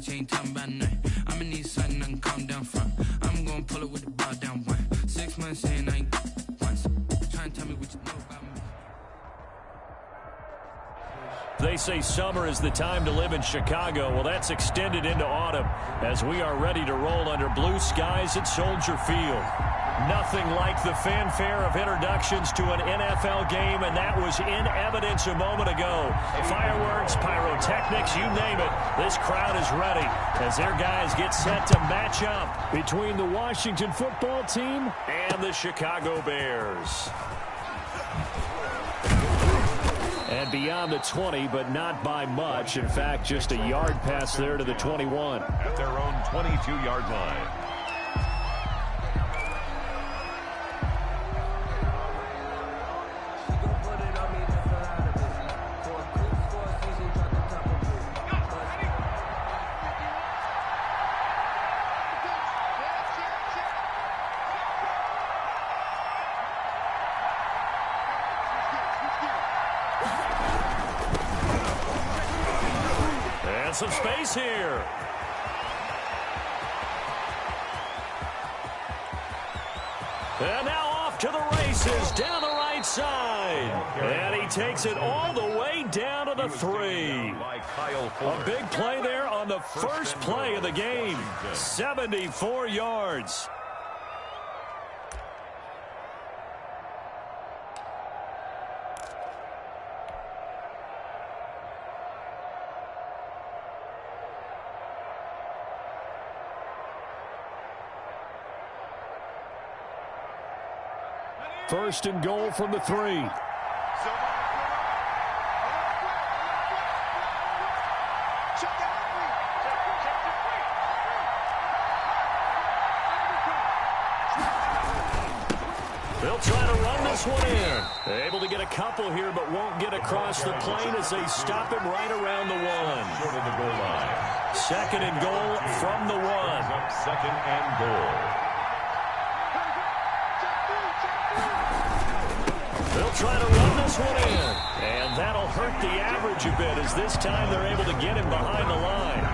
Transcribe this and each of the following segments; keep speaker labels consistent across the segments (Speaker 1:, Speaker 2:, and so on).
Speaker 1: bitch ain't talking about nothing. I'ma need something I can calm down from. I'm gonna pull it with the bar down one. 6 months in, I ain't once. Try and tell me what you know about me.
Speaker 2: They say summer is the time to live in Chicago. Well, that's extended into autumn as we are ready to roll under blue skies at Soldier Field. Nothing like the fanfare of introductions to an NFL game, and that was in evidence a moment ago. Fireworks, pyrotechnics, you name it. This crowd is ready as their guys get set to match up between the Washington football team and the Chicago Bears. And beyond the 20, but not by much. In fact, just a yard pass there to the 21.
Speaker 3: At their own 22-yard line.
Speaker 2: Some space here. And now off to the races down the right side. And he takes it all the way down to the 3. A big play there on the first play of the game. 74 yards. First and goal from the 3. They'll try to run this one in. Able to get a couple here, but won't get across the plane as they stop him right around the 1.
Speaker 3: Short of the goal line.
Speaker 2: Second and goal from the 1.
Speaker 3: Second and goal.
Speaker 2: They'll try to run this one in. And that'll hurt the average a bit as this time they're able to get him behind the line.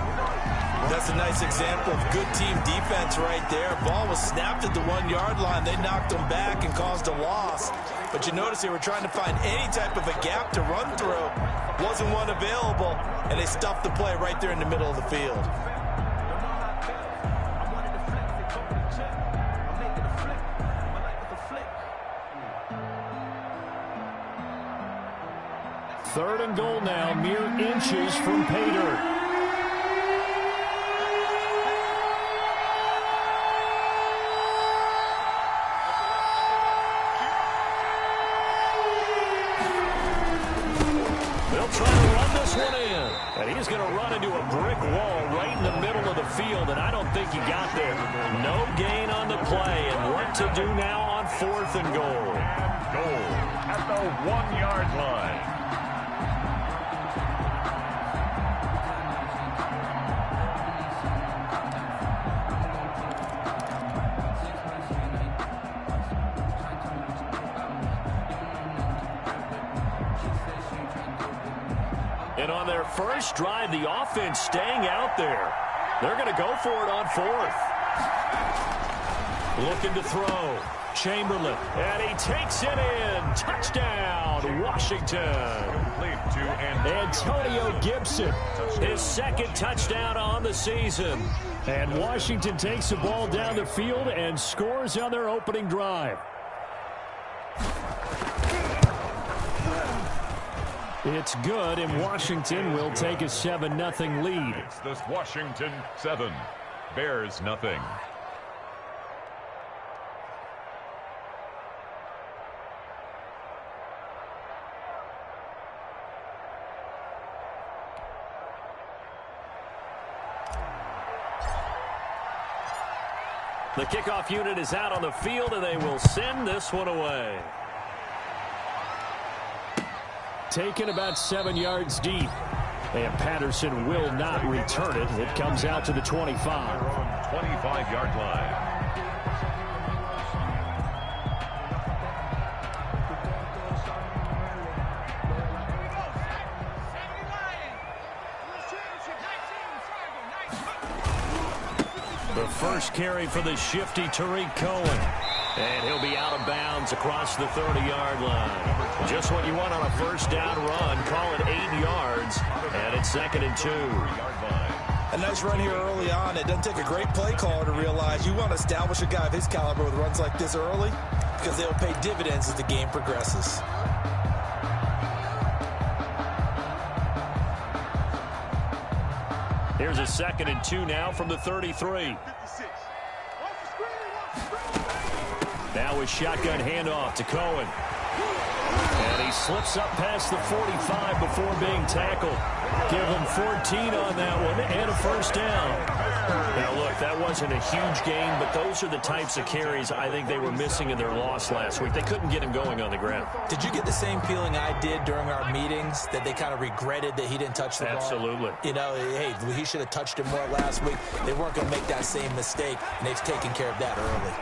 Speaker 4: That's a nice example of good team defense right there. Ball was snapped at the 1-yard line. They knocked him back and caused a loss. But you notice they were trying to find any type of a gap to run through. Wasn't one available, and they stuffed the play right there in the middle of the field.
Speaker 2: Third and goal now, mere inches from pay dirt. They'll try to run this one in. And he's going to run into a brick wall right in the middle of the field, and I don't think he got there. No gain on the play, and what to do now on fourth and goal.
Speaker 3: Goal at the 1-yard line.
Speaker 2: And on their first drive, the offense staying out there. They're going to go for it on fourth. Looking to throw. Chamberlain. And he takes it in. Touchdown, Washington.
Speaker 3: Complete to
Speaker 2: Antonio Gibson. His second touchdown on the season. And Washington takes the ball down the field and scores on their opening drive. It's good, and Washington will take a 7-0 lead.
Speaker 3: It's this Washington 7, Bears nothing.
Speaker 2: The kickoff unit is out on the field, and they will send this one away. Taken about 7 yards deep. And Patterson will not return it. It comes out to the 25.
Speaker 3: 25-yard line.
Speaker 2: The first carry for the shifty Tariq Cohen. And he'll be out of bounds across the 30-yard line. Just what you want on a first down run. Call it 8 yards. And it's 2nd and 2.
Speaker 4: A nice run here early on. It doesn't take a great play caller to realize you want to establish a guy of his caliber with runs like this early because they'll pay dividends as the game progresses.
Speaker 2: Here's a 2nd and 2 now from the 33. Now a shotgun handoff to Cohen. And he slips up past the 45 before being tackled. Give him 14 on that one and a first down. Now, look, that wasn't a huge gain, but those are the types of carries I think they were missing in their loss last week. They couldn't get him going on the ground.
Speaker 4: Did you get the same feeling I did during our meetings, that they kind of regretted that he didn't touch the ball?
Speaker 2: Absolutely.
Speaker 4: You know, hey, he should have touched it more last week. They weren't going to make that same mistake, and they've taken care of that early.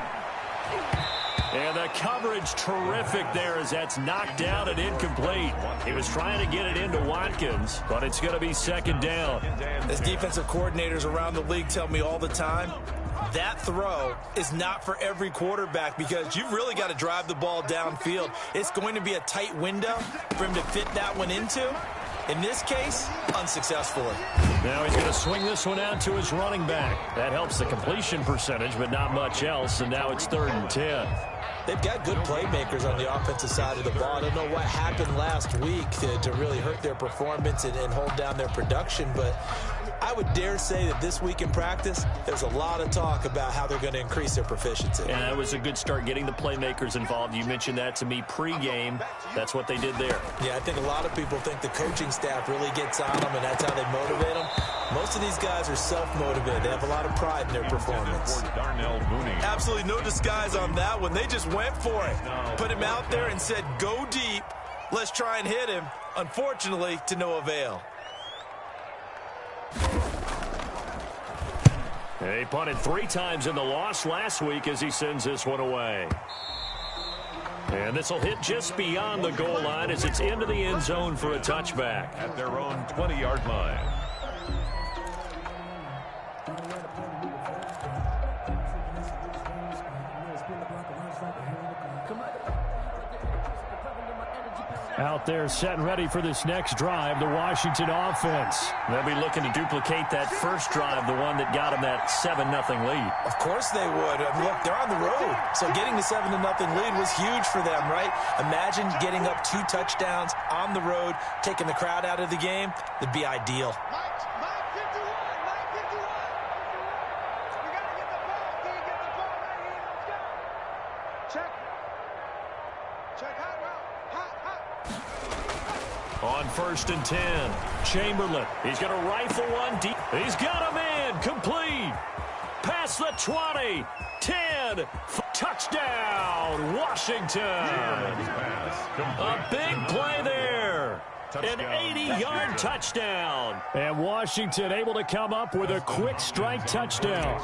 Speaker 2: And the coverage terrific there as that's knocked down and incomplete. He was trying to get it into Watkins, but it's going to be 2nd down.
Speaker 4: As defensive coordinators around the league tell me all the time, that throw is not for every quarterback because you've really got to drive the ball downfield. It's going to be a tight window for him to fit that one into. In this case, unsuccessfully.
Speaker 2: Now he's going to swing this one out to his running back. That helps the completion percentage, but not much else, and now it's 3rd and 10.
Speaker 4: They've got good playmakers on the offensive side of the ball. I don't know what happened last week to really hurt their performance and hold down their production, but I would dare say that this week in practice, there's a lot of talk about how they're going to increase their proficiency.
Speaker 2: And that was a good start getting the playmakers involved. You mentioned that to me pregame. That's what they did there.
Speaker 4: Yeah, I think a lot of people think the coaching staff really gets on them, and that's how they motivate them. Most of these guys are self-motivated. They have a lot of pride in their performance. Absolutely no disguise on that one. They just went for it. Put him out there and said, go deep. Let's try and hit him. Unfortunately, to no avail.
Speaker 2: He punted 3 times in the loss last week as he sends this one away. And this will hit just beyond the goal line as it's into the end zone for a touchback.
Speaker 3: At their own 20-yard line.
Speaker 2: Out there set and ready for this next drive, the Washington offense. They'll be looking to duplicate that first drive, the one that got them that 7-0 lead.
Speaker 4: Of course they would. I mean, look, they're on the road. So getting the 7-0 lead was huge for them, right? Imagine getting up 2 touchdowns on the road, taking the crowd out of the game. It'd be ideal.
Speaker 2: On 1st and 10, Chamberlain. He's going to rifle one deep. He's got a man complete. Past the 20, 10, touchdown, Washington. A big play there. An 80-yard touchdown. And Washington able to come up with a quick strike touchdown.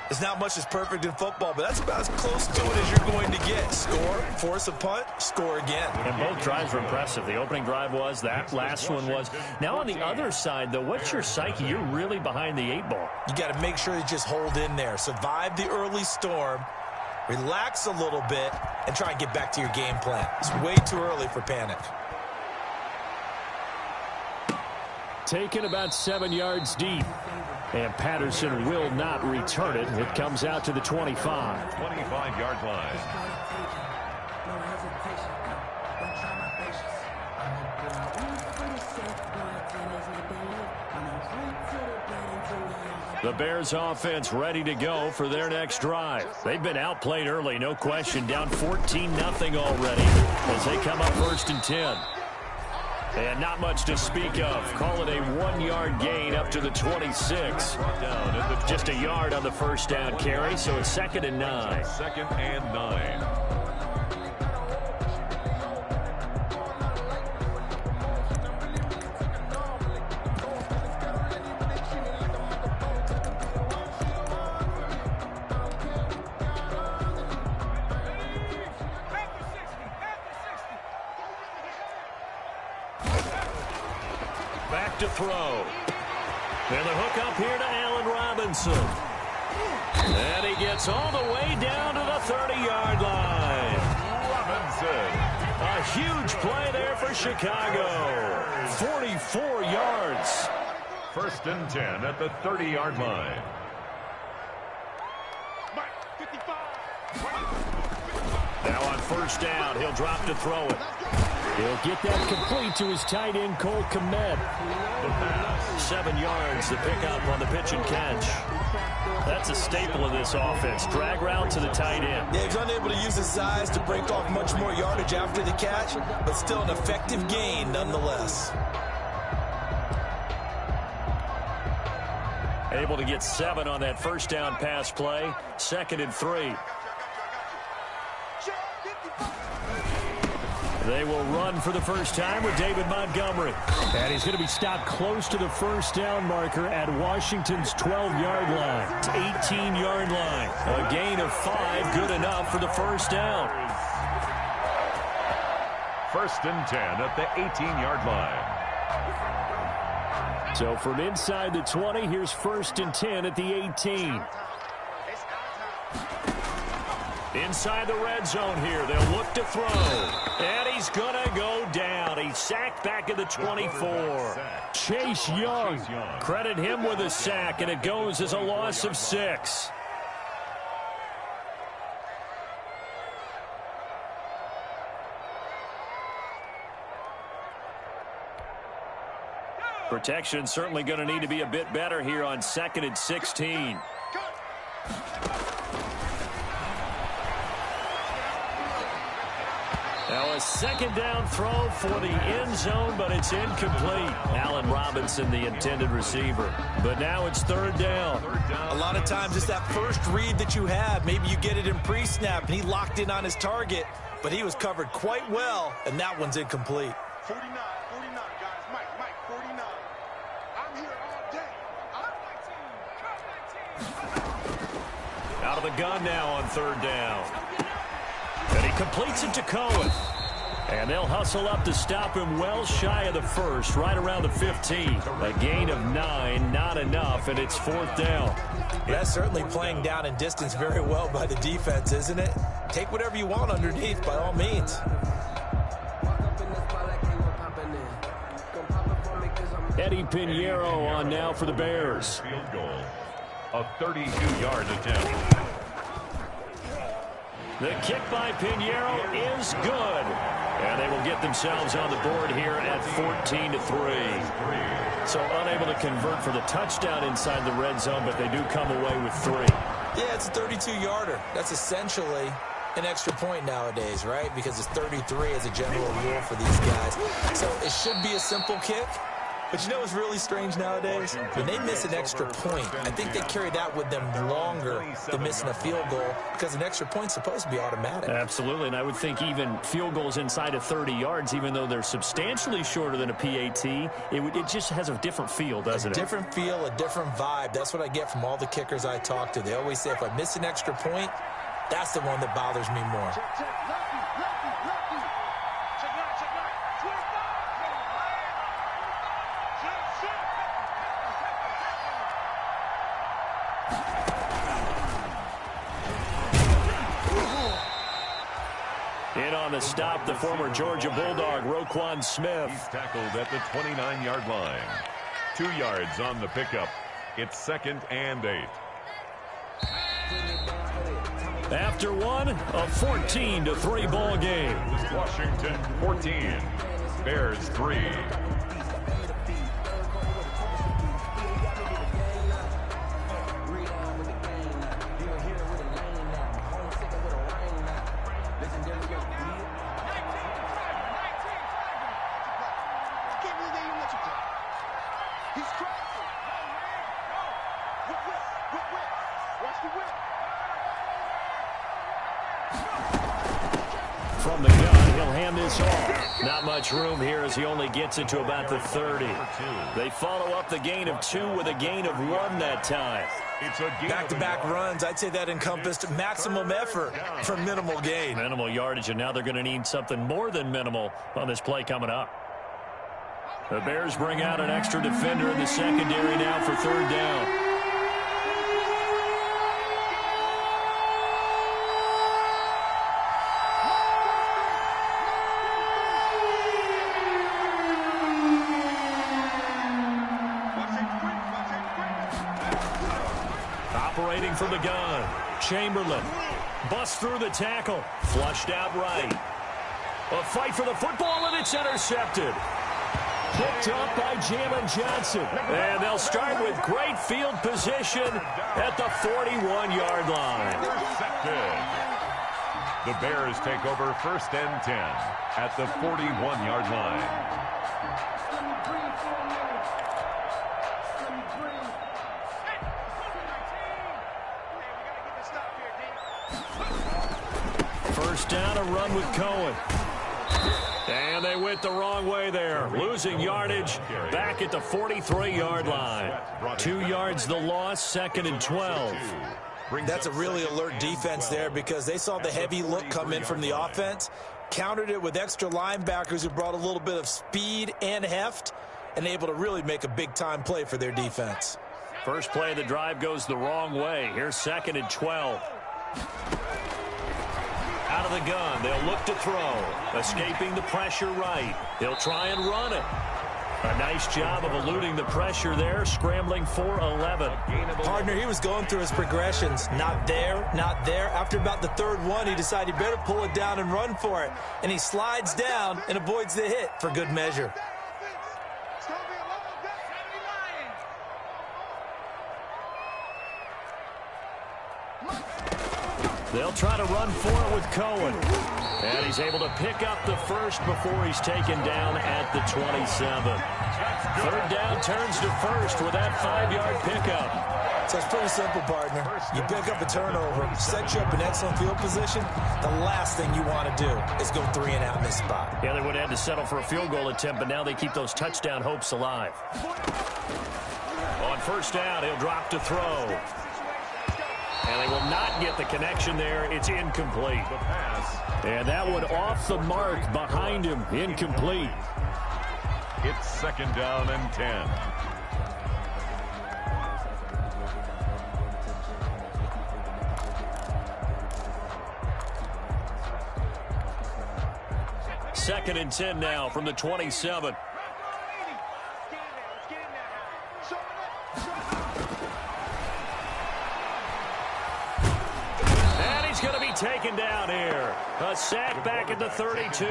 Speaker 4: There's not much that's perfect in football, but that's about as close to it as you're going to get. Score, force a punt, score again.
Speaker 2: And both drives were impressive. The opening drive was, that last one was. Now on the other side, though, what's your psyche? You're really behind the 8 ball.
Speaker 4: You got to make sure you just hold in there. Survive the early storm, relax a little bit, and try and get back to your game plan. It's way too early for panic.
Speaker 2: Taken about 7 yards deep. And Patterson will not return it. It comes out to the 25.
Speaker 3: 25-yard line.
Speaker 2: The Bears offense ready to go for their next drive. They've been outplayed early, no question. Down 14-0 already as they come up 1st and 10. And not much to speak of. Call it a 1-yard gain up to the 26. Just a yard on the first down carry, so it's 2nd and 9.
Speaker 3: 2nd and 9.
Speaker 2: Back to throw. And the hook up here to Allen Robinson. And he gets all the way down to the 30-yard line.
Speaker 3: Robinson.
Speaker 2: A huge play there for Chicago. 44 yards.
Speaker 3: 1st and 10 at the 30-yard line.
Speaker 2: Now on 1st down, he'll drop to throw it. He'll get that complete to his tight end, Cole Kmet. 7 yards, the pickup on the pitch and catch. That's a staple of this offense. Drag route to the tight end.
Speaker 4: Yeah, he was unable to use his size to break off much more yardage after the catch, but still an effective gain nonetheless.
Speaker 2: Able to get 7 on that 1st down pass play. 2nd and 3. They will run for the first time with David Montgomery. And he's going to be stopped close to the 1st down marker at Washington's 12-yard line. It's 18-yard line. A gain of 5, good enough for the 1st down.
Speaker 3: 1st and 10 at the 18-yard line.
Speaker 2: So from inside the 20, here's 1st and 10 at the 18. Inside the red zone here. They'll look to throw. And he's going to go down. He's sacked back at the 24. Chase Young. Credit him with a sack, and it goes as a loss of 6. Protection certainly going to need to be a bit better here on 2nd and 16. Now a 2nd down throw for the end zone, but it's incomplete. Allen Robinson, the intended receiver. But now it's 3rd down.
Speaker 4: A lot of times it's that first read that you have. Maybe you get it in pre-snap, and he locked in on his target, but he was covered quite well, and that one's incomplete.
Speaker 5: 49, guys. Mike, 49. I'm here all day. I'm 19.
Speaker 2: Out of the gun now on 3rd down. And he completes it to Cohen. And they'll hustle up to stop him well shy of the 1st, right around the 15. A gain of 9, not enough, and it's 4th down.
Speaker 4: That's certainly playing down in distance very well by the defense, isn't it? Take whatever you want underneath, by all means.
Speaker 2: Eddie Pinheiro on now for the Bears.
Speaker 3: Field goal. A 32-yard attempt.
Speaker 2: The kick by Pinheiro is good. And they will get themselves on the board here at 14-3. So unable to convert for the touchdown inside the red zone, but they do come away with 3.
Speaker 4: Yeah, it's a 32-yarder. That's essentially an extra point nowadays, right? Because it's 33 as a general rule for these guys. So it should be a simple kick. But you know what's really strange nowadays? When they miss an extra point, I think they carry that with them longer than missing a field goal because an extra point's supposed to be automatic.
Speaker 2: Absolutely, and I would think even field goals inside of 30 yards, even though they're substantially shorter than a PAT, it just has a different feel, doesn't it?
Speaker 4: A different feel, a different vibe. That's what I get from all the kickers I talk to. They always say if I miss an extra point, that's the one that bothers me more.
Speaker 2: In on the stop, the former Georgia Bulldog, Roquan Smith.
Speaker 3: He's tackled at the 29-yard line. 2 yards on the pickup. It's 2nd and 8.
Speaker 2: After one, a 14-3 ball game.
Speaker 3: Washington 14. Bears 3.
Speaker 2: From the gun, he'll hand this off. Not much room here as he only gets it to about the 30. They follow up the gain of 2 with a gain of 1 that time.
Speaker 4: Back-to-back runs, I'd say that encompassed maximum effort for minimal gain.
Speaker 2: Minimal yardage, and now they're going to need something more than minimal on this play coming up. The Bears bring out an extra defender in the secondary now for 3rd down. Operating from the gun. Chamberlain busts through the tackle. Flushed out right. A fight for the football, and it's intercepted. Picked up by Jalen Johnson. And they'll start with great field position at the 41-yard line.
Speaker 3: Intercepted. The Bears take over 1st and 10 at the 41-yard line.
Speaker 2: First down, a run with Cohen. And they went the wrong way there. Losing yardage back at the 43-yard line. 2 yards the loss, 2nd and 12.
Speaker 4: That's a really alert defense there because they saw the heavy look come in from the offense, countered it with extra linebackers who brought a little bit of speed and heft, and able to really make a big-time play for their defense.
Speaker 2: First play of the drive goes the wrong way. Here's 2nd and 12. Out of the gun, they'll look to throw. Escaping the pressure right. They'll try and run it. A nice job of eluding the pressure there, scrambling for 11.
Speaker 4: Partner, he was going through his progressions. Not there, not there. After about the 3rd one, he decided he better pull it down and run for it. And he slides down and avoids the hit for good measure.
Speaker 2: They'll try to run for it with Cohen. And he's able to pick up the first before he's taken down at the 27. 3rd down turns to first with that 5-yard pickup.
Speaker 4: So it's pretty simple, partner. You pick up a turnover, set you up in excellent field position. The last thing you want to do is go 3 and out in this spot.
Speaker 2: Yeah, they would have had to settle for a field goal attempt, but now they keep those touchdown hopes alive. On 1st down, he'll drop to throw. And they will not get the connection there. It's incomplete. And that one off the mark behind him. Incomplete.
Speaker 3: It's 2nd down and 10.
Speaker 2: Second and 10 now from the 27. Going to be taken down here. A sack back at the 32.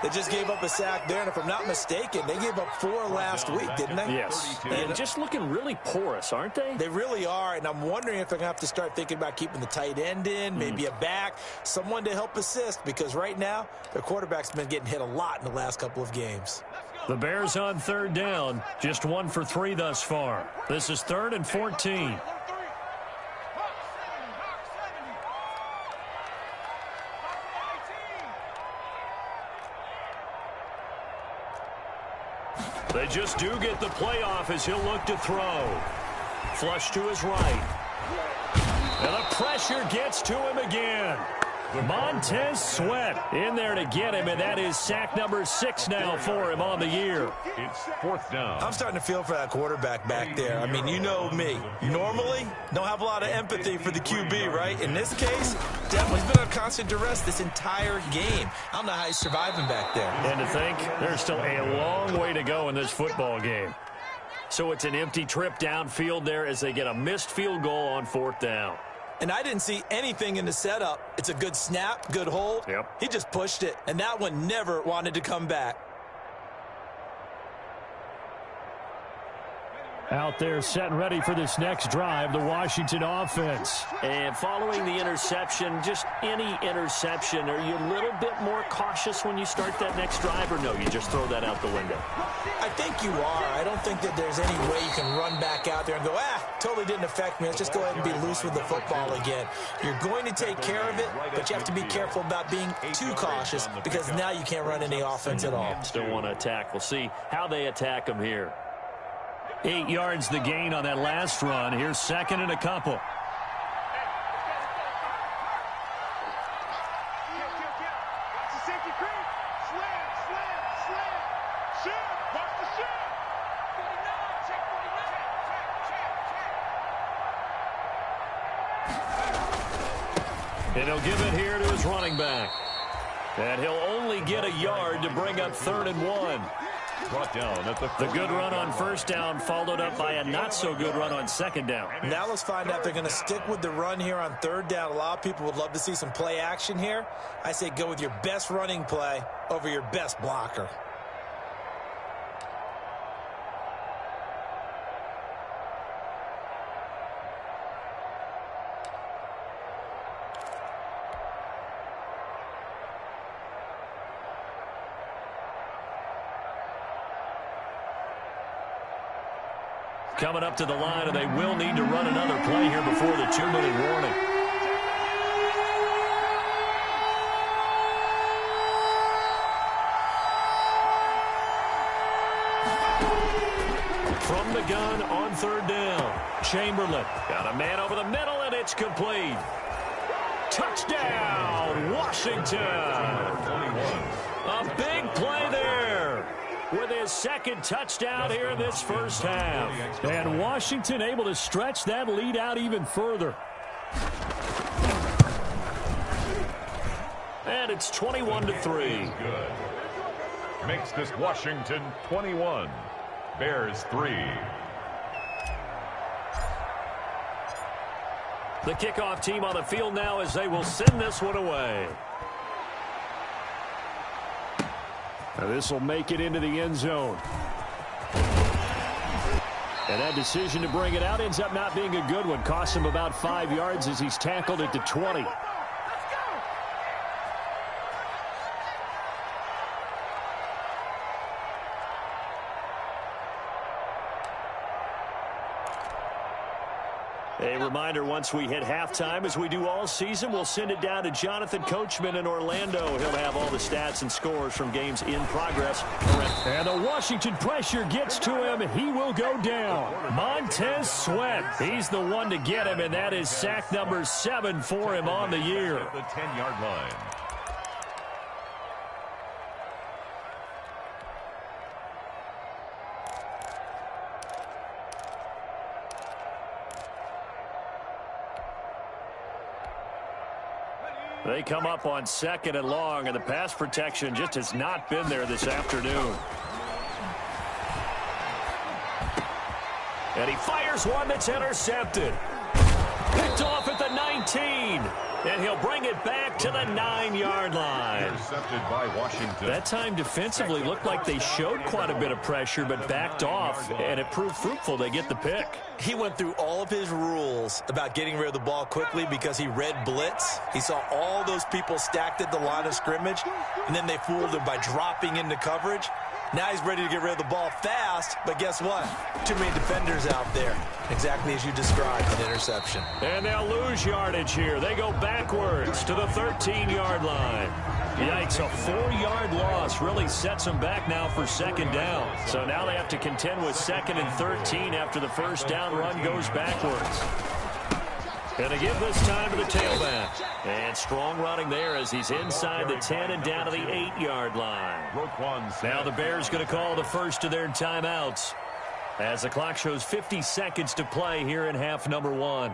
Speaker 4: They just gave up a sack there, and if I'm not mistaken, they gave up 4 last week, didn't they?
Speaker 2: Yes. And just looking really porous, aren't they?
Speaker 4: They really are, and I'm wondering if they're going to have to start thinking about keeping the tight end in, maybe a back, someone to help assist, because right now their quarterback's been getting hit a lot in the last couple of games.
Speaker 2: The Bears on 3rd down, just 1 for 3 thus far. This is 3rd and 14. They just do get the playoff as he'll look to throw. Flush to his right. And the pressure gets to him again. Montez Sweat in there to get him, and that is sack number 6 now for him on the year.
Speaker 3: It's 4th down.
Speaker 4: I'm starting to feel for that quarterback back there. I mean, you know me. Normally, don't have a lot of empathy for the QB, right? In this case, definitely been on constant duress this entire game. I don't know how he's surviving back there.
Speaker 2: And to think, there's still a long way to go in this football game. So it's an empty trip downfield there as they get a missed field goal on 4th down.
Speaker 4: And I didn't see anything in the setup. It's a good snap, good hold.
Speaker 2: Yep.
Speaker 4: He just pushed it, and that one never wanted to come back.
Speaker 2: Out there set and ready for this next drive, the Washington offense. And following the interception, just any interception, are you a little bit more cautious when you start that next drive, or no, you just throw that out the window?
Speaker 4: I think you are. I don't think that there's any way you can run back out there and go, totally didn't affect me. Let's just go ahead and be loose with the football again. You're going to take care of it, but you have to be careful about being too cautious because now you can't run any offense at all.
Speaker 2: Still want to attack. We'll see how they attack them here. 8 yards the gain on that last run. Here's 2nd and a couple. And he'll give it here to his running back. And he'll only get a yard to bring up 3rd and 1.
Speaker 3: Brought down at
Speaker 2: the good run on first down followed up by a not-so-good run on second down.
Speaker 4: Now let's find out if they're going to stick with the run here on third down. A lot of people would love to see some play action here. I say go with your best running play over your best blocker.
Speaker 2: Coming up to the line, and they will need to run another play here before the 2-minute warning. From the gun on third down, Chamberlain got a man over the middle, and it's complete. Touchdown, Washington. A big play there with his second touchdown here in this first half. And Washington able to stretch that lead out even further. And it's 21-3.
Speaker 3: good. Makes this Washington 21. Bears 3.
Speaker 2: The kickoff team on the field now as they will send this one away. Now this will make it into the end zone. And that decision to bring it out ends up not being a good one. Costs him about 5 yards as he's tackled it to 20. A reminder, once we hit halftime, as we do all season, we'll send it down to Jonathan Coachman in Orlando. He'll have all the stats and scores from games in progress. And the Washington pressure gets to him. He will go down. Montez Sweat. He's the one to get him, and that is sack number 7 for him on the year.
Speaker 3: At the 10-yard line.
Speaker 2: They come up on 2nd and long, and the pass protection just has not been there this afternoon. And he fires one that's intercepted. Picked off at the 19. And he'll bring it back to the 9-yard line.
Speaker 3: Intercepted by Washington.
Speaker 2: That time defensively looked like they showed quite a bit of pressure, but backed off, and it proved fruitful. They get the pick.
Speaker 4: He went through all of his rules about getting rid of the ball quickly because he read blitz. He saw all those people stacked at the line of scrimmage, and then they fooled him by dropping into coverage. Now he's ready to get rid of the ball fast, but guess what? Too many defenders out there. Exactly as you described, an interception.
Speaker 2: And they'll lose yardage here. They go backwards to the 13-yard line. Yikes, a 4-yard loss really sets them back now for 2nd down. So now they have to contend with 2nd and 13 after the first down run goes backwards. Going to give this time to the tailback. And strong running there as he's inside the 10 and down to the 8-yard line. Now the Bears going to call the first of their timeouts as the clock shows 50 seconds to play here in half number 1.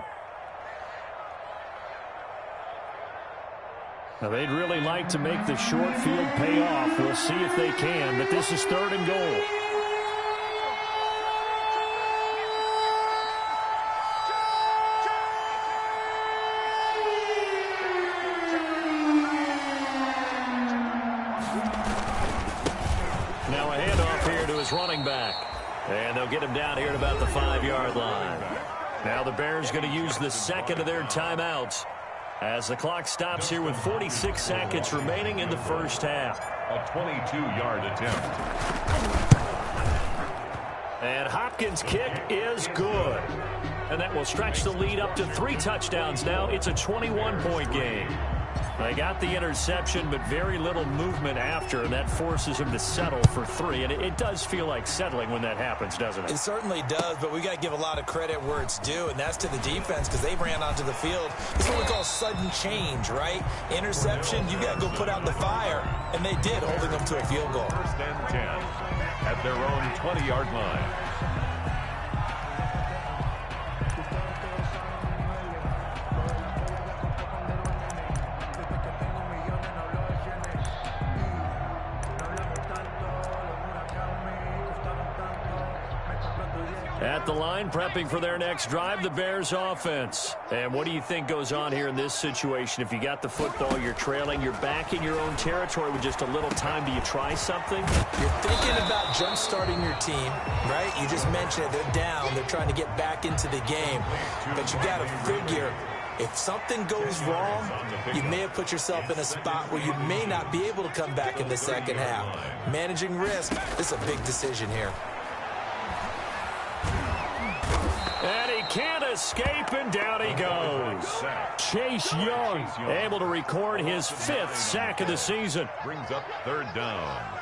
Speaker 2: Now they'd really like to make the short field pay off. We'll see if they can, but this is 3rd and goal. Now a handoff here to his running back. And they'll get him down here at about the 5-yard line. Now the Bears going to use the 2nd of their timeouts as the clock stops here with 46 seconds remaining in the first half.
Speaker 3: A 22-yard attempt.
Speaker 2: And Hopkins' kick is good. And that will stretch the lead up to 3 touchdowns now. It's a 21-point game. They got the interception, but very little movement after, and that forces him to settle for 3. And it does feel like settling when that happens, doesn't it?
Speaker 4: It certainly does, but we got to give a lot of credit where it's due, and that's to the defense because they ran onto the field. It's what we call sudden change, right? Interception, you got to go put out the fire, and they did, holding them to a field goal.
Speaker 3: 1st and 10 at their own 20-yard line.
Speaker 2: At the line, prepping for their next drive, the Bears offense. And what do you think goes on here in this situation? If you got the football, you're trailing, you're back in your own territory with just a little time. Do you try something?
Speaker 4: You're thinking about jump-starting your team, right? You just mentioned it. They're down. They're trying to get back into the game. But you got to figure, if something goes wrong, you may have put yourself in a spot where you may not be able to come back in the second half. Managing risk, this is a big decision here.
Speaker 2: And he can't escape, and down he goes. Chase Young able to record his 5th sack of the season.
Speaker 3: Brings up 3rd down.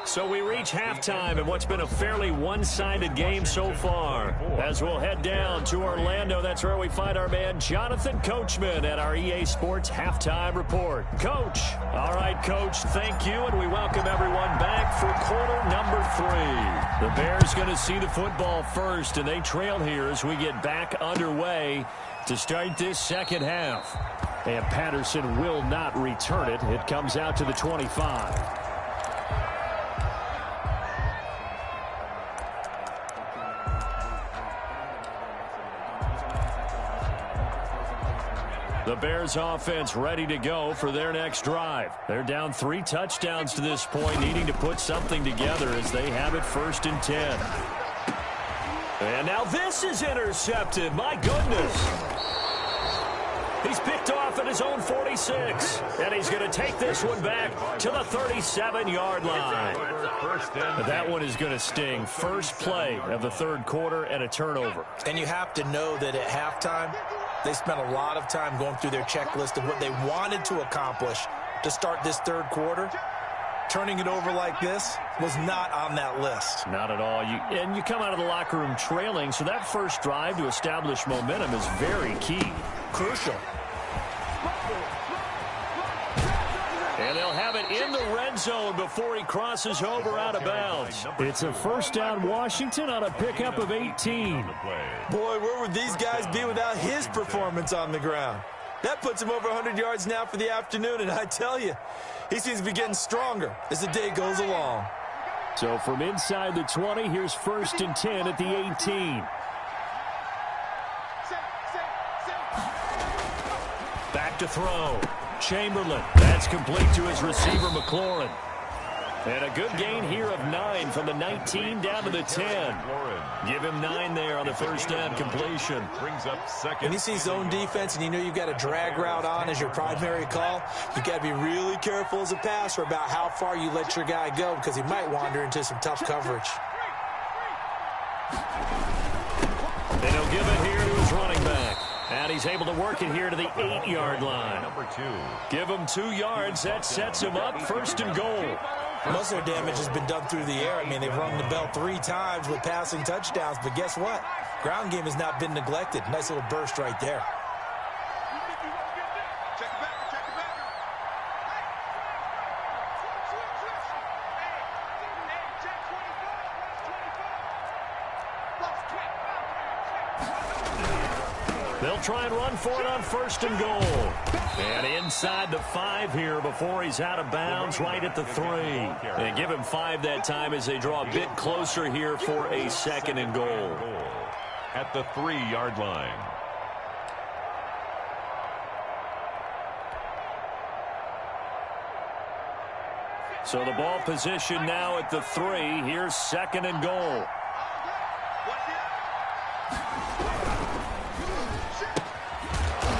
Speaker 2: So we reach halftime in what's been a fairly one-sided game so far. As we'll head down to Orlando, that's where we find our man Jonathan Coachman at our EA Sports Halftime Report. Coach. All right, Coach, thank you, and we welcome everyone back for quarter number 3. The Bears going to see the football first, and they trail here as we get back underway to start this second half. And Patterson will not return it. It comes out to the 25. The Bears offense ready to go for their next drive. They're down 3 touchdowns to this point, needing to put something together as they have it 1st and 10. And now this is intercepted. My goodness. He's picked off at his own 46. And he's going to take this one back to the 37-yard line. That one is going to sting. First play of the 3rd quarter and a turnover.
Speaker 4: And you have to know that at halftime, they spent a lot of time going through their checklist of what they wanted to accomplish to start this 3rd quarter. Turning it over like this was not on that list.
Speaker 2: Not at all. And you come out of the locker room trailing, so that first drive to establish momentum is very key.
Speaker 4: Crucial.
Speaker 2: And they'll have it in the red zone before he crosses over out of bounds. It's a 1st down Washington on a pickup of 18.
Speaker 4: Boy, where would these guys be without his performance on the ground? That puts him over 100 yards now for the afternoon, and I tell you, he seems to be getting stronger as the day goes along.
Speaker 2: So from inside the 20, here's 1st and 10 at the 18. Back to throw. Chamberlain. That's complete to his receiver, McLaurin. And a good gain here of 9 from the 19 down to the 10. Give him 9 there on the 1st down completion.
Speaker 3: Brings up 2nd.
Speaker 4: When you see zone defense and you know you've got a drag route on as your primary call, you got to be really careful as a passer about how far you let your guy go because he might wander into some tough coverage.
Speaker 2: And he'll give it here to his running back. And he's able to work it here to the 8-yard line.
Speaker 3: Number 2.
Speaker 2: Give him 2 yards. That sets him up 1st and goal.
Speaker 4: Most of their damage has been done through the air. I mean, they've rung the bell 3 times with passing touchdowns. But guess what? Ground game has not been neglected. Nice little burst right there.
Speaker 2: They'll try and run for it on 1st and goal. And inside the 5 here before he's out of bounds right at the 3. And give him 5 that time as they draw a bit closer here for a 2nd and goal.
Speaker 3: At the 3-yard line.
Speaker 2: So the ball position now at the 3. Here's 2nd and goal.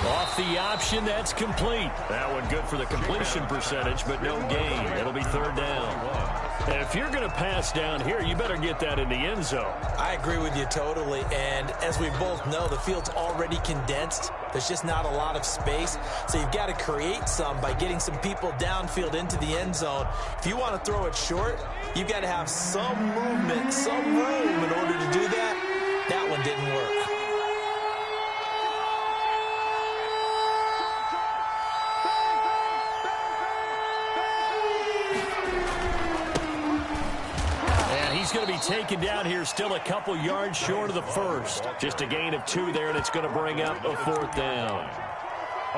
Speaker 2: Off the option, that's complete. That one good for the completion percentage, but no gain. It'll be 3rd down. And if you're going to pass down here, you better get that in the end zone.
Speaker 4: I agree with you totally. And as we both know, the field's already condensed. There's just not a lot of space. So you've got to create some by getting some people downfield into the end zone. If you want to throw it short, you've got to have some movement, some room in order to do that. That one didn't work.
Speaker 2: He's going to be taken down here still a couple yards short of the 1st. Just a gain of 2 there, and it's going to bring up a 4th down.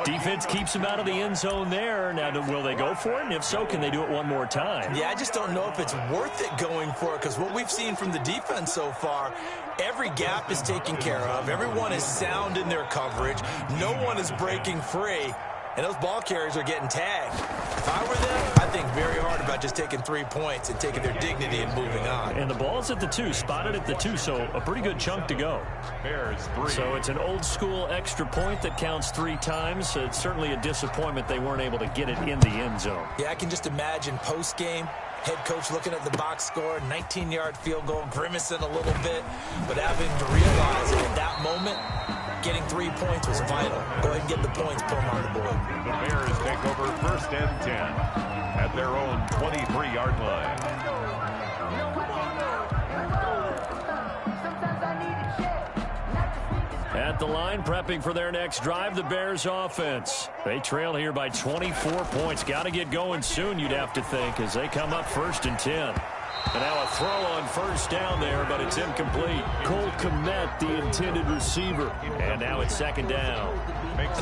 Speaker 2: Defense keeps him out of the end zone there. Now, will they go for it? And if so, can they do it one more time?
Speaker 4: Yeah, I just don't know if it's worth it going for it, because what we've seen from the defense so far, every gap is taken care of. Everyone is sound in their coverage. No one is breaking free. And those ball carriers are getting tagged. If I were them, I'd think very hard about just taking 3 points and taking their dignity and moving on.
Speaker 2: And the ball's at the 2, spotted at the 2, so a pretty good chunk to go.
Speaker 3: Bears 3.
Speaker 2: So it's an old-school extra point that counts 3 times. It's certainly a disappointment they weren't able to get it in the end zone.
Speaker 4: Yeah, I can just imagine post-game, head coach looking at the box score, 19-yard field goal, grimacing a little bit, but having to realize that at that moment, getting 3 points was vital. Go ahead and get the points, put them on the board.
Speaker 3: The Bears take over 1st and 10 at their own 23-yard line.
Speaker 2: At the line, prepping for their next drive, the Bears offense. They trail here by 24 points. Got to get going soon, you'd have to think, as they come up 1st and 10. And now a throw on 1st down there, but it's incomplete. Cole Kmet, the intended receiver. And now it's 2nd down.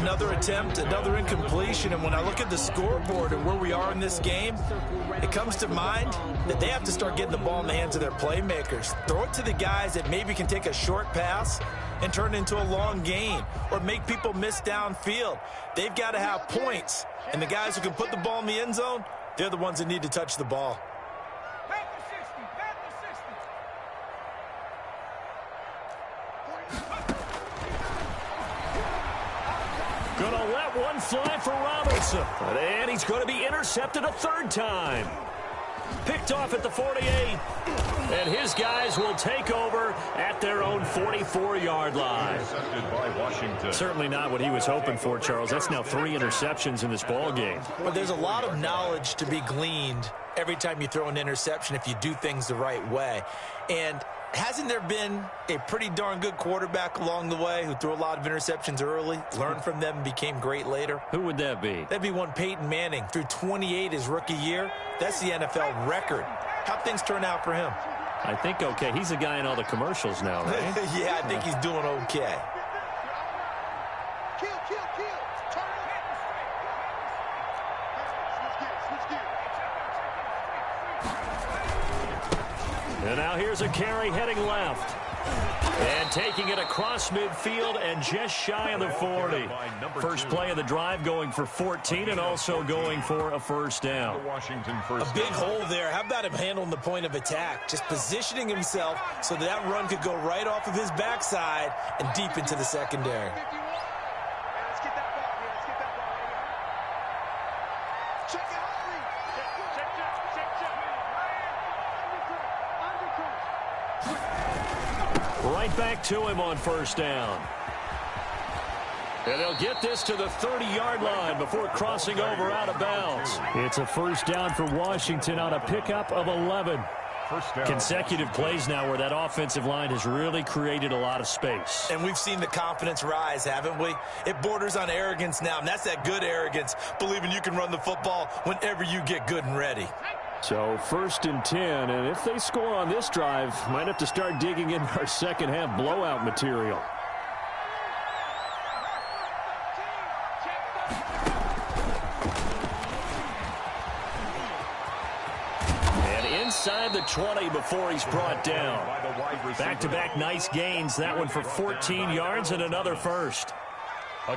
Speaker 4: Another attempt, another incompletion. And when I look at the scoreboard and where we are in this game, it comes to mind that they have to start getting the ball in the hands of their playmakers. Throw it to the guys that maybe can take a short pass and turn it into a long gain or make people miss downfield. They've got to have points. And the guys who can put the ball in the end zone, they're the ones that need to touch the ball.
Speaker 2: Gonna let one fly for Robinson. And he's going to be intercepted a 3rd time. Picked off at the 48. And his guys will take over at their own 44-yard line.
Speaker 3: Intercepted by Washington.
Speaker 2: Certainly not what he was hoping for, Charles. That's now 3 interceptions in this ball game.
Speaker 4: But there's a lot of knowledge to be gleaned every time you throw an interception if you do things the right way. And hasn't there been a pretty darn good quarterback along the way who threw a lot of interceptions early, learned from them, and became great later?
Speaker 2: Who would that be?
Speaker 4: That'd be one Peyton Manning. Threw 28 his rookie year. That's the NFL record. How'd things turn out for him?
Speaker 2: I think okay. He's a guy in all the commercials now, right?
Speaker 4: Yeah, I think he's doing okay.
Speaker 5: Kill. Turn it. Switch gears.
Speaker 2: And now here's a carry heading left. And taking it across midfield and just shy of the 40. First play of the drive going for 14 and also going for a 1st down.
Speaker 3: Washington
Speaker 4: A
Speaker 3: 1st
Speaker 4: big
Speaker 3: down.
Speaker 4: hole there. How about him handling the point of attack? Just positioning himself so that run could go right off of his backside and deep into the secondary.
Speaker 5: Let's get that ball here. Check it out.
Speaker 2: Right back to him on 1st down. And they'll get this to the 30-yard line before crossing over out of bounds. It's a 1st down for Washington on a pickup of 11.
Speaker 3: First down.
Speaker 2: Consecutive plays now where that offensive line has really created a lot of space.
Speaker 4: And we've seen the confidence rise, haven't we? It borders on arrogance now, and that's that good arrogance, believing you can run the football whenever you get good and ready.
Speaker 2: So 1st and 10, and if they score on this drive, might have to start digging in our second half blowout material. And inside the 20 before he's brought down. Back-to-back nice gains, that one for 14 yards and another 1st.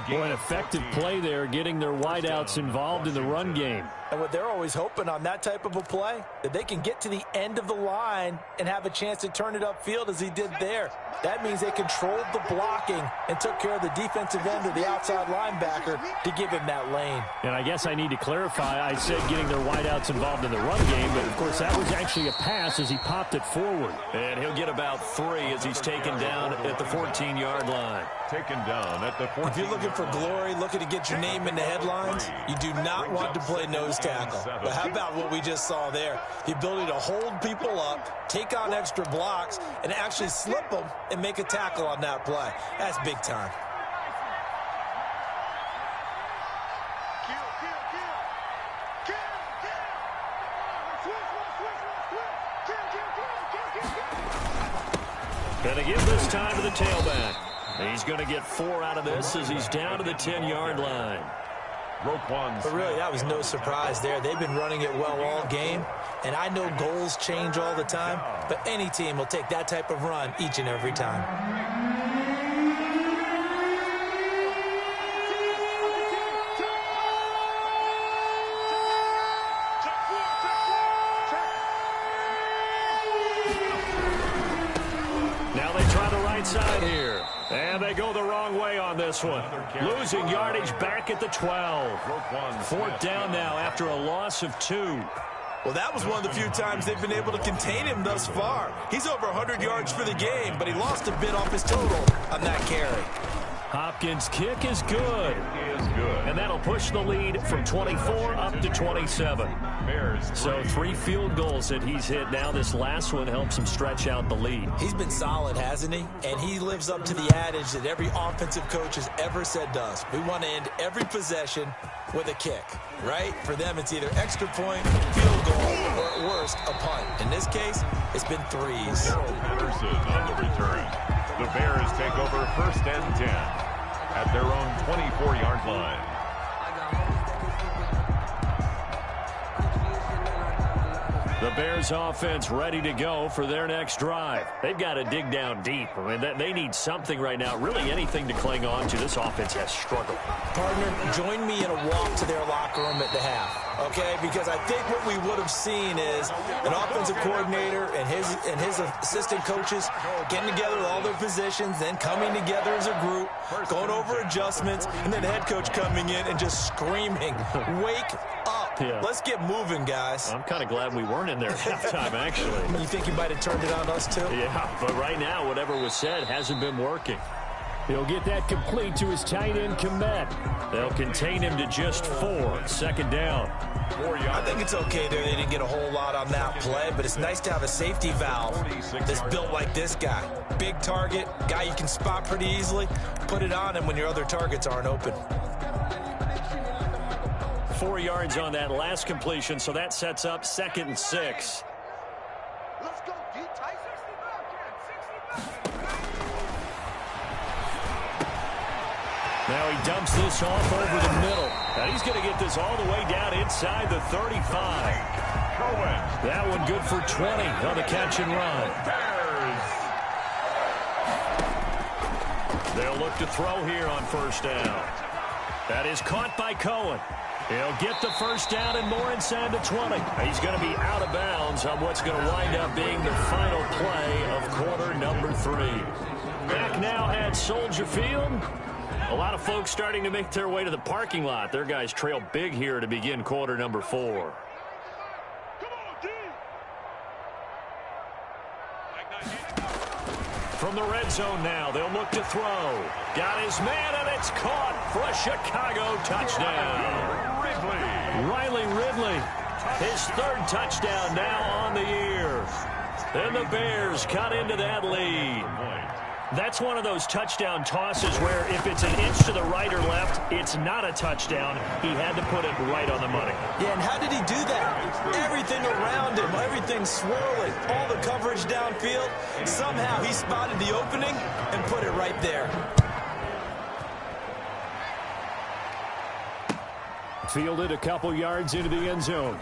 Speaker 2: Boy, an effective play there, getting their wideouts involved in the run game.
Speaker 4: And what they're always hoping on that type of a play, that they can get to the end of the line and have a chance to turn it upfield as he did there. That means they controlled the blocking and took care of the defensive end of the outside linebacker to give him that lane.
Speaker 2: And I guess I need to clarify, I said getting their wideouts involved in the run game, but of course that was actually a pass as he popped it forward. And he'll get about 3 as he's taken down at the 14-yard line.
Speaker 3: Taken down at the 14.
Speaker 4: If you're looking for glory, looking to get your name in the headlines, you do not want to play nose tackle. But how about what we just saw there? The ability to hold people up, take on extra blocks, and actually slip them and make a tackle on that play. That's big time.
Speaker 2: Gonna give this time to the tailback. He's going to get 4 out of this as he's down to the 10-yard line.
Speaker 4: But really, that was no surprise there. They've been running it well all game, and I know goals change all the time, but any team will take that type of run each and every time.
Speaker 2: Now they try the right side here. And they go the wrong way on this one. Losing yardage back at the 12. 4th down now after a loss of 2.
Speaker 4: Well, that was one of the few times they've been able to contain him thus far. He's over 100 yards for the game, but he lost a bit off his total on that carry.
Speaker 2: Hopkins' kick is good. And that'll push the lead from 24 up to 27. So 3 field goals that he's hit now. This last one helps him stretch out the lead.
Speaker 4: He's been solid, hasn't he? And he lives up to the adage that every offensive coach has ever said to us. We want to end every possession with a kick, right? For them, it's either extra point, field goal, or at worst, a punt. In this case, it's been 3s.
Speaker 3: Patterson on the return. The Bears take over 1st and 10 at their own 24-yard line.
Speaker 2: The Bears offense ready to go for their next drive. They've got to dig down deep. I mean, they need something right now, really anything to cling on to. This offense has struggled.
Speaker 4: Partner, join me in a walk to their locker room at the half, okay? Because I think what we would have seen is an offensive coordinator and his assistant coaches getting together with all their positions, then coming together as a group, going over adjustments, and then the head coach coming in and just screaming, "Wake up.
Speaker 2: Yeah.
Speaker 4: Let's get moving, guys."
Speaker 2: I'm kind of glad we weren't in there at halftime, actually.
Speaker 4: You think you might have turned it on us, too?
Speaker 2: Yeah, but right now, whatever was said hasn't been working.
Speaker 6: He'll get that complete to his tight end, Komet.
Speaker 2: They'll contain him to just 4. 2nd down.
Speaker 4: I think it's okay there. They didn't get a whole lot on that play, but it's nice to have a safety valve that's built like this guy. Big target, guy you can spot pretty easily. Put it on him when your other targets aren't open.
Speaker 2: 4 yards on that last completion, so that sets up 2nd and 6.
Speaker 5: Let's go, D. Tyson.
Speaker 2: Now he dumps this off over the middle. And he's going to get this all the way down inside the 35. That one good for 20 on the catch and run. They'll look to throw here on 1st down. That is caught by Cohen. He'll get the 1st down and more inside the 20. He's going to be out of bounds on what's going to wind up being the final play of quarter number 3. Back now at Soldier Field. A lot of folks starting to make their way to the parking lot. Their guys trail big here to begin quarter number 4. From the red zone now, they'll look to throw. Got his man, and it's caught for a Chicago touchdown. Riley Ridley, his 3rd touchdown now on the year. And the Bears cut into that lead. That's one of those touchdown tosses where if it's an inch to the right or left, it's not a touchdown. He had to put it right on the money.
Speaker 4: Yeah, and how did he do that? Everything around him, everything swirling, all the coverage downfield. Somehow he spotted the opening and put it right there.
Speaker 6: Fielded a couple yards into the end zone.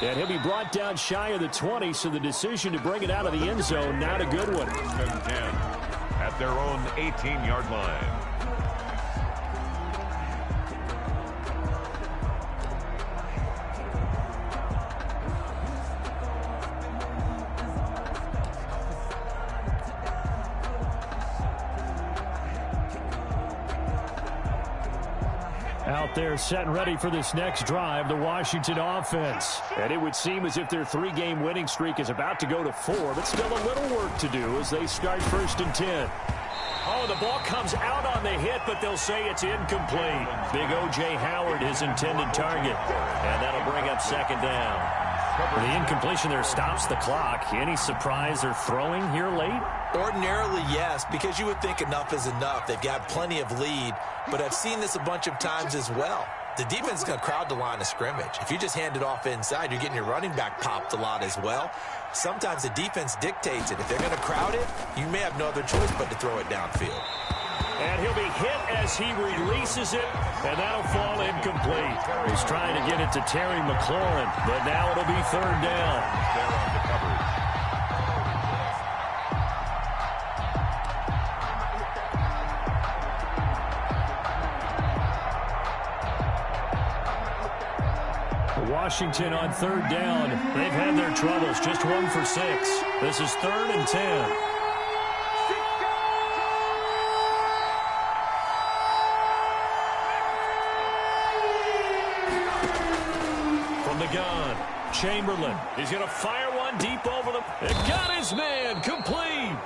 Speaker 6: And he'll be brought down shy of the 20, so the decision to bring it out of the end zone, not a good one.
Speaker 3: 10 at their own 18-yard line.
Speaker 6: Out there set and ready for this next drive, the Washington offense. And it would seem as if their 3-game winning streak is about to go to 4, but still a little work to do as they start 1st and 10.
Speaker 2: Oh, the ball comes out on the hit, but they'll say it's incomplete. Big O.J. Howard, his intended target. And that'll bring up 2nd down. The incompletion there stops the clock. Any surprise they're throwing here late?
Speaker 4: Ordinarily, yes, because you would think enough is enough. They've got plenty of lead, but I've seen this a bunch of times as well. the defense is going to crowd the line of scrimmage. If you just hand it off inside, you're getting your running back popped a lot as well. Sometimes the defense dictates it. If they're going to crowd it, you may have no other choice but to throw it downfield.
Speaker 2: And he'll be hit as he releases it, and that'll fall incomplete. He's trying to get it to Terry McLaurin, but now it'll be third down.
Speaker 3: There on the coverage.
Speaker 6: Washington on third down. They've had their troubles. Just 1 for 6. This is 3rd and 10. From the gun, Chamberlain. He's going to fire one deep over the... It got his man. Complete.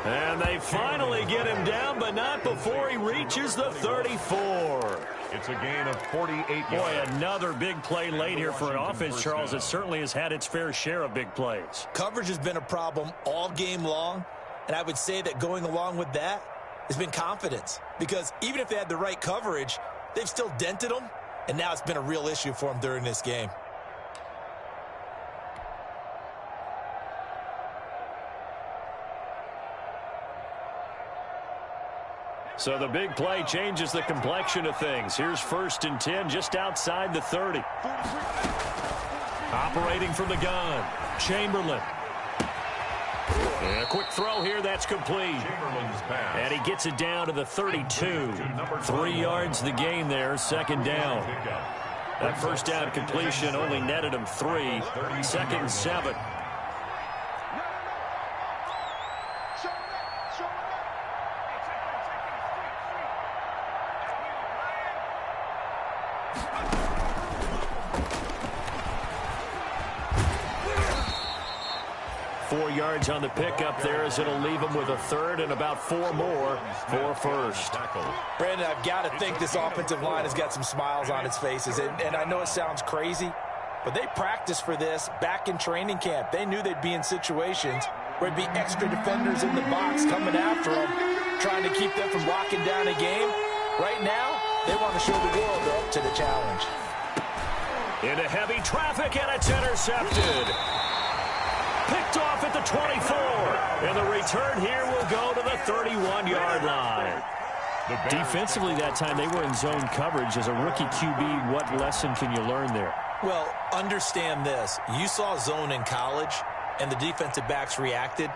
Speaker 6: And they finally get him down, but not before he reaches the 34.
Speaker 3: It's a gain of 48 yards.
Speaker 6: Boy, another big play late here for an offense, Charles, that certainly has had its fair share of big plays.
Speaker 4: Coverage has been a problem all game long, and I would say that going along with that has been confidence. Because even if they had the right coverage, they've still dented them, and now it's been a real issue for them during this game.
Speaker 6: So the big play changes the complexion of things. Here's 1st and 10 just outside the 30. Operating from the gun, Chamberlain. And a quick throw here, that's complete. And he gets it down to the 32. 3 yards the gain there, 2nd down. That first down completion only netted him 3. 2nd and 7. Yards on the pickup there as it'll leave him with a 3rd and about 4 more for 1st.
Speaker 4: Brandon, I've got to think this offensive line has got some smiles on its faces. And I know it sounds crazy, but they practiced for this back in training camp. They knew they'd be in situations where it'd be extra defenders in the box coming after them, trying to keep them from locking down a game. Right now, they want to show the world they're up to the challenge.
Speaker 2: Into heavy traffic, and it's intercepted. Picked off at the 24. And the return here will go to the 31-yard line. Defensively that time, they were in zone coverage. As a rookie QB, what lesson can you learn there?
Speaker 4: Well, understand this. You saw zone in college, and the defensive backs reacted,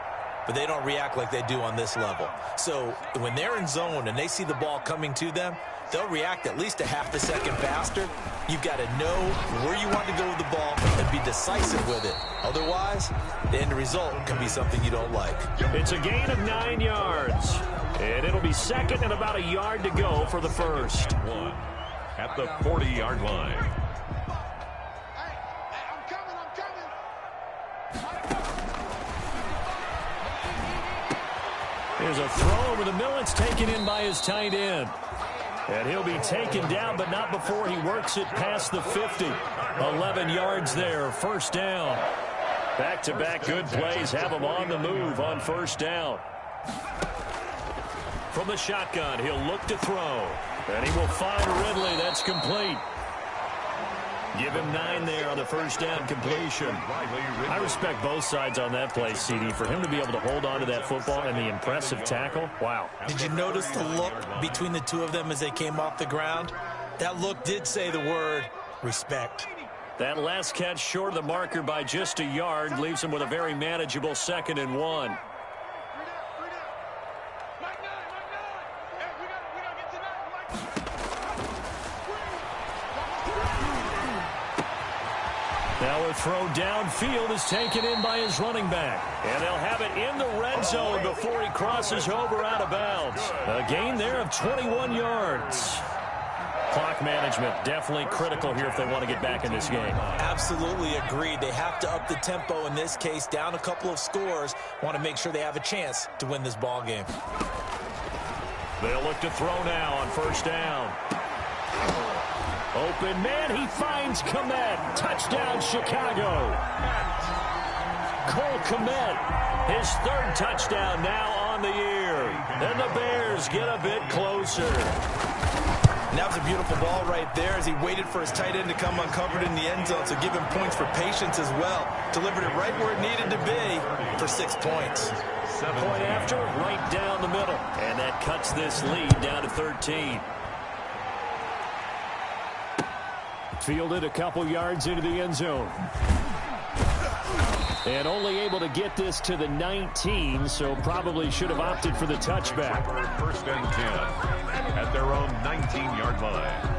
Speaker 4: but they don't react like they do on this level. So when they're in zone and they see the ball coming to them, they'll react at least a half a second faster. You've got to know where you want to go with the ball and be decisive with it. Otherwise, the end result can be something you don't like.
Speaker 2: It's a gain of 9 yards. And it'll be 2nd and about a yard to go for the 1st.
Speaker 3: At the 40-yard line.
Speaker 2: There's a throw over the middle. It's taken in by his tight end. And he'll be taken down, but not before he works it past the 50. 11 yards there, 1st down. Back-to-back good plays have him on the move on 1st down. From the shotgun, he'll look to throw. And he will find Ridley. That's complete. Give him 9 there on the 1st down completion. I respect both sides on that play, CD. For him to be able to hold on to that football and the impressive tackle, wow.
Speaker 4: Did you notice the look between the two of them as they came off the ground? That look did say the word respect.
Speaker 2: That last catch short of the marker by just a yard leaves him with a very manageable 2nd and 1. Now a throw downfield is taken in by his running back. And they'll have it in the red zone before he crosses over out of bounds. A gain there of 21 yards. Clock management definitely critical here if they want to get back in this game.
Speaker 4: Absolutely agreed. They have to up the tempo in this case, down a couple of scores. Want to make sure they have a chance to win this ball game.
Speaker 2: They'll look to throw now on 1st down. Open man, he finds Kmet. Touchdown, Chicago. Cole Kmet, his 3rd touchdown now on the year. And the Bears get a bit closer.
Speaker 4: And that was a beautiful ball right there as he waited for his tight end to come uncovered in the end zone. So give him points for patience as well. Delivered it right where it needed to be for 6 points.
Speaker 2: Point after, right down the middle. And that cuts this lead down to 13. Fielded a couple yards into the end zone. And only able to get this to the 19, so probably should have opted for the touchback.
Speaker 3: First and 10 at their own 19-yard line.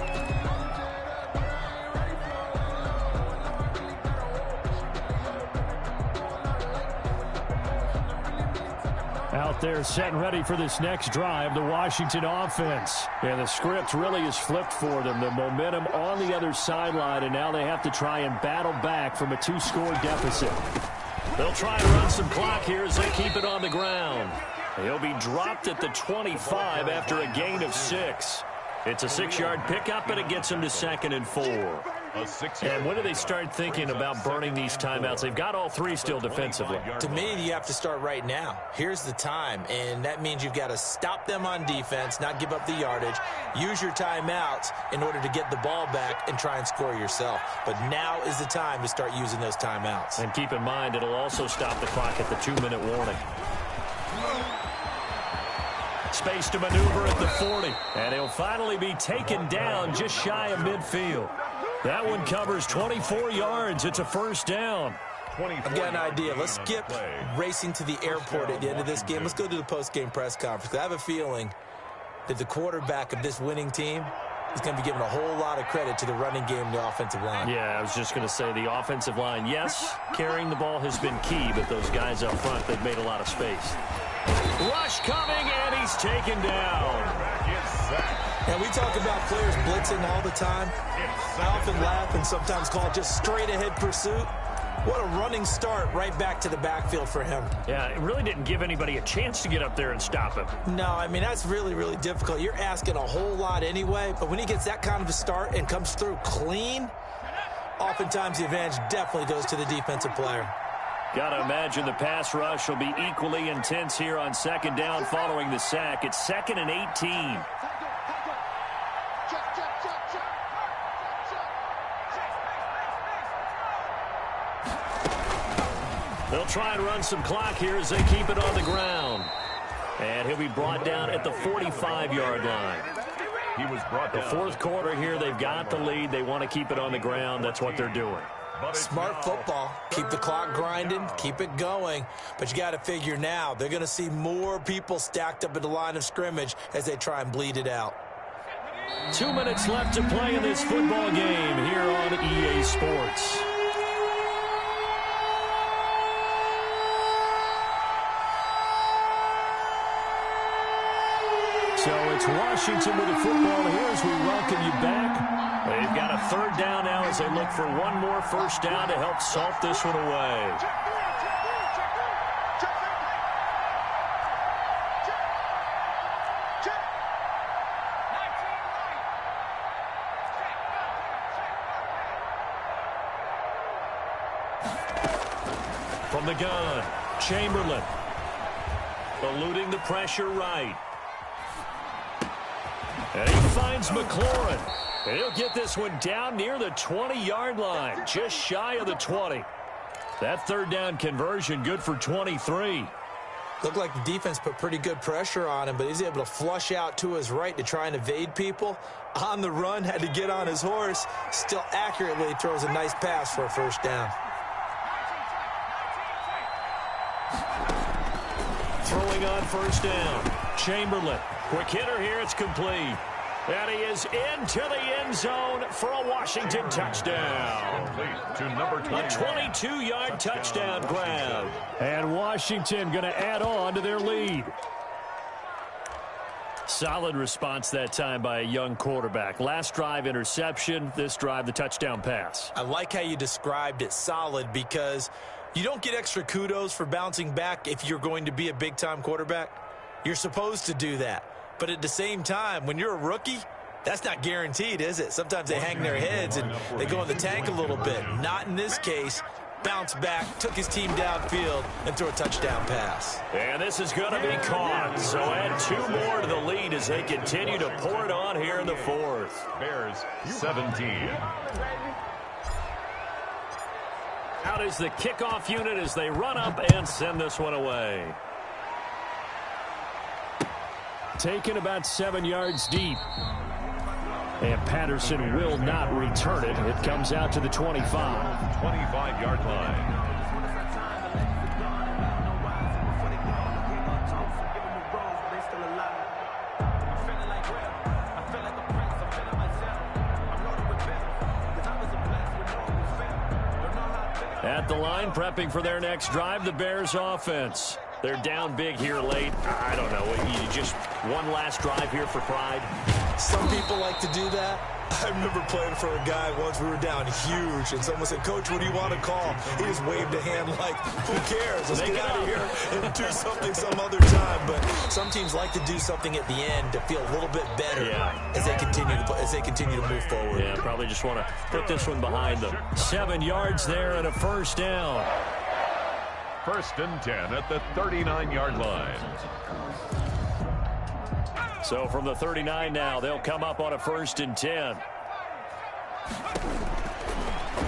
Speaker 2: Out there set and ready for this next drive, the Washington offense. And the script really is flipped for them. The momentum on the other sideline, and now they have to try and battle back from a 2-score deficit. They'll try to run some clock here as they keep it on the ground. He'll be dropped at the 25 after a gain of 6. It's a 6-yard pickup, and it gets him to 2nd and 4. And when do they start thinking about burning these timeouts? They've got all 3 still defensively.
Speaker 4: To me, you have to start right now. Here's the time, and that means you've got to stop them on defense, not give up the yardage, use your timeouts in order to get the ball back and try and score yourself. But now is the time to start using those timeouts.
Speaker 2: And keep in mind, it'll also stop the clock at the 2-minute warning. Space to maneuver at the 40. And he'll finally be taken down just shy of midfield. That one covers 24 yards. It's a first down.
Speaker 4: I've got an idea. Let's skip racing to the airport at the end of this game. Let's go to the post-game press conference. I have a feeling that the quarterback of this winning team is going to be given a whole lot of credit to the running game and the offensive line.
Speaker 2: Yeah, I was just going to say the offensive line, yes, carrying the ball has been key, but those guys up front, they've made a lot of space. Rush coming, and he's taken down.
Speaker 4: And we talk about players blitzing all the time. I often laugh and sometimes call it just straight-ahead pursuit. What a running start right back to the backfield for him.
Speaker 2: Yeah, it really didn't give anybody a chance to get up there and stop him.
Speaker 4: No, I mean, that's really, really difficult. You're asking a whole lot anyway, but when he gets that kind of a start and comes through clean, oftentimes the advantage definitely goes to the defensive player.
Speaker 2: Got to imagine the pass rush will be equally intense here on 2nd down following the sack. It's 2nd and 18. They'll try and run some clock here as they keep it on the ground. And he'll be brought down at the 45-yard line.
Speaker 3: He was brought
Speaker 2: the
Speaker 3: down.
Speaker 2: 4th quarter here, they've got the lead. They want to keep it on the ground. That's what they're doing.
Speaker 4: Smart football. Keep the clock grinding. Keep it going. But you got to figure now they're going to see more people stacked up at the line of scrimmage as they try and bleed it out.
Speaker 2: 2 minutes left to play in this football game here on EA Sports. So it's Washington with the football here as we welcome you back. They've got a 3rd down now as they look for one more first down to help salt this one away. From the gun, Chamberlain. Eluding the pressure right. And he finds McLaurin. And he'll get this one down near the 20-yard line, just shy of the 20. That 3rd down conversion good for 23.
Speaker 4: Looked like the defense put pretty good pressure on him, but he's able to flush out to his right to try and evade people. On the run, had to get on his horse. Still accurately throws a nice pass for a first down.
Speaker 2: Throwing on first down, Chamberlain. Quick hitter here, it's complete. And he is into the end zone for a Washington touchdown.
Speaker 3: To number 21.
Speaker 2: A 22-yard touchdown grab. And Washington going to add on to their lead. Solid response that time by a young quarterback. Last drive, interception. This drive, the touchdown pass.
Speaker 4: I like how you described it, solid, because you don't get extra kudos for bouncing back if you're going to be a big-time quarterback. You're supposed to do that. But at the same time, when you're a rookie, that's not guaranteed, is it? Sometimes they hang their heads and they go in the tank a little bit. Not in this case. bounced back, took his team downfield, and threw a touchdown pass.
Speaker 2: And this is going to be caught. So add 2 more to the lead as they continue to pour it on here in the fourth.
Speaker 3: Bears 17.
Speaker 2: Out is the kickoff unit as they run up and send this one away. Taken about 7 yards deep. And Patterson will not return it. It comes out to the 25.
Speaker 3: 25-yard line.
Speaker 2: At the line, prepping for their next drive, the Bears offense. They're down big here late. I don't know. You just one last drive here for pride.
Speaker 4: Some people like to do that. I remember playing for a guy once. We were down huge, and someone said, "Coach, what do you want to call?" He just waved a hand like, "Who cares? Let's get out of here and do something some other time." But some teams like to do something at the end to feel a little bit better as they continue to move forward.
Speaker 2: Yeah, probably just want to put this one behind them. 7 yards there and a first down.
Speaker 3: 1st and 10 at the 39-yard line.
Speaker 2: So from the 39 now, they'll come up on a 1st and 10.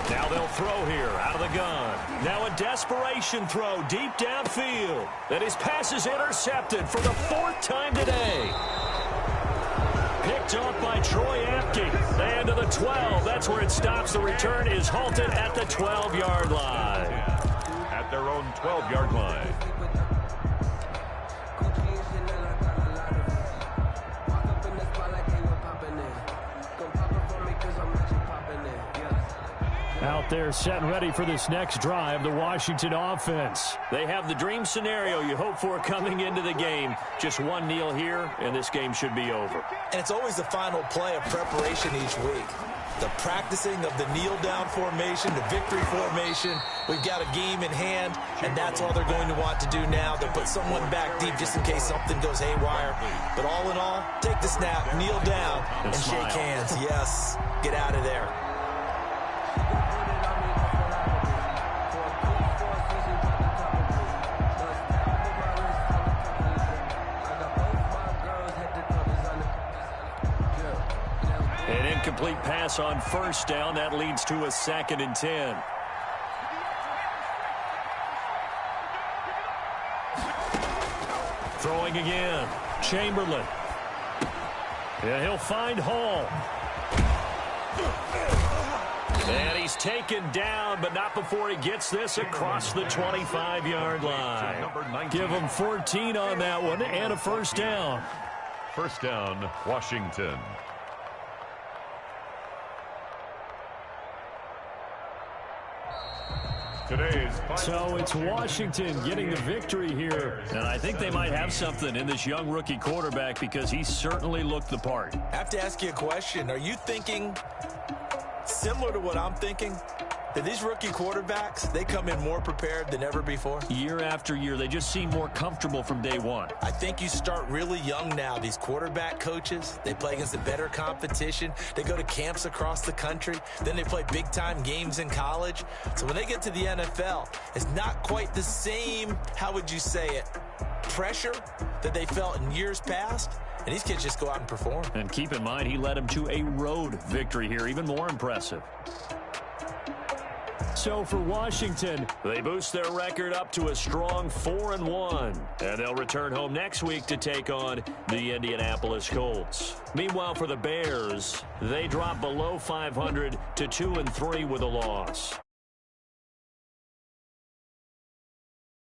Speaker 2: Now they'll throw here out of the gun. Now a desperation throw deep downfield. And his pass is intercepted for the 4th time today. Picked off by Troy Apke. And to the 12. That's where it stops. The return is halted at the 12-yard line.
Speaker 3: At their own 12-yard line.
Speaker 2: Out there set and ready for this next drive, the Washington offense. They have the dream scenario you hope for coming into the game. Just one kneel here, and this game should be over.
Speaker 4: And it's always the final play of preparation each week. The practicing of the kneel-down formation, the victory formation. We've got a game in hand, and that's all they're going to want to do now. They'll put someone back deep just in case something goes haywire. But all in all, take the snap, kneel down, and shake hands. Yes, get out of there.
Speaker 2: An incomplete pass on 1st down. That leads to a 2nd and 10. Throwing again. Chamberlain. Yeah, he'll find Hall. And he's taken down, but not before he gets this across the 25-yard line. Give him 14 on that one and a 1st down.
Speaker 3: 1st down, Washington.
Speaker 2: So it's Washington getting the victory here. And I think they might have something in this young rookie quarterback because he certainly looked the part.
Speaker 4: I have to ask you a question. Are you thinking similar to what I'm thinking? That these rookie quarterbacks, they come in more prepared than ever before?
Speaker 2: Year after year, they just seem more comfortable from day one.
Speaker 4: I think you start really young now. These quarterback coaches, they play against the better competition. They go to camps across the country. Then they play big-time games in college. So when they get to the NFL, it's not quite the same, how would you say it, pressure that they felt in years past. And these kids just go out and perform.
Speaker 2: And keep in mind, he led them to a road victory here, even more impressive. So for Washington, they boost their record up to a strong 4-1. And they'll return home next week to take on the Indianapolis Colts. Meanwhile, for the Bears, they drop below 500 to 2-3 with a loss.